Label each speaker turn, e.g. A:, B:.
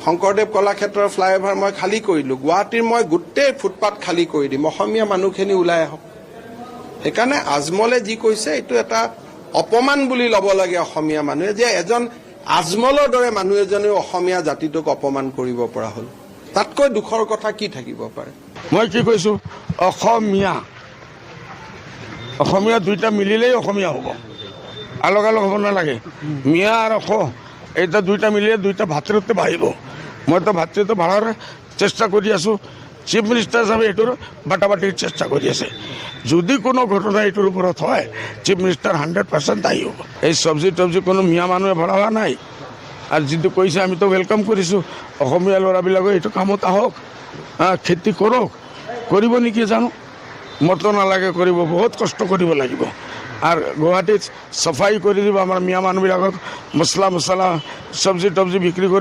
A: Sankardev কলাক্ষেত্ৰৰ flyover মই খালী কৰিলোঁ, গুৱাহাটীৰ মই গোটেই ফুটপাথ খালী কৰি দিম, অসমীয়া মানুহখিনি ওলাই আহক। সেইকাৰণে আজমলে যি কৈছে এইটো এটা অপমান বুলি ল'ব লাগে অসমীয়া মানুহে, যে এজন আজমলৰ দৰে মানুহ এজনেও অসমীয়া জাতিটোক অপমান কৰিব পৰা হ'ল। তাতকৈ দুখৰ কথা কি থাকিব পাৰে?
B: মই কি কৈছোঁ, অসমীয়া দুইটা মিলিলেই অসমীয়া হ'ব, আলগ আলগ হ'ব নালাগে। মিয়া আৰু এটা দুইটা মিলিলে দুইটা ভাতৃত্ব বাঢ়িব। মইতো ভাতৃত্ব বাঢ়াৰ চেষ্টা কৰি আছোঁ। চিফ মিনিষ্টাৰ হিচাপে এইটোৰ বাটাবাটিৰ চেষ্টা কৰি আছে। যদি কোনো ঘটনা এইটোৰ ওপৰত হয়, চিফ মিনিষ্টাৰ 100% দায়ী হ'ব। এই চব্জি তব্জি কোনো মিয়া মানুহে ভৰা হোৱা নাই। আৰু যিটো কৈছে আমিতো ৱেলকাম কৰিছোঁ, অসমীয়া ল'ৰাবিলাকে এইটো কামত আহক, খেতি কৰক। কৰিব নেকি জানো, মতো নালাগে কৰিব, বহুত কষ্ট কৰিব লাগিব। আৰু গুৱাহাটীত চাফাই কৰি দিব আমাৰ মিয়া মানুহবিলাকক, মছলা চব্জি তব্জি বিক্ৰী কৰি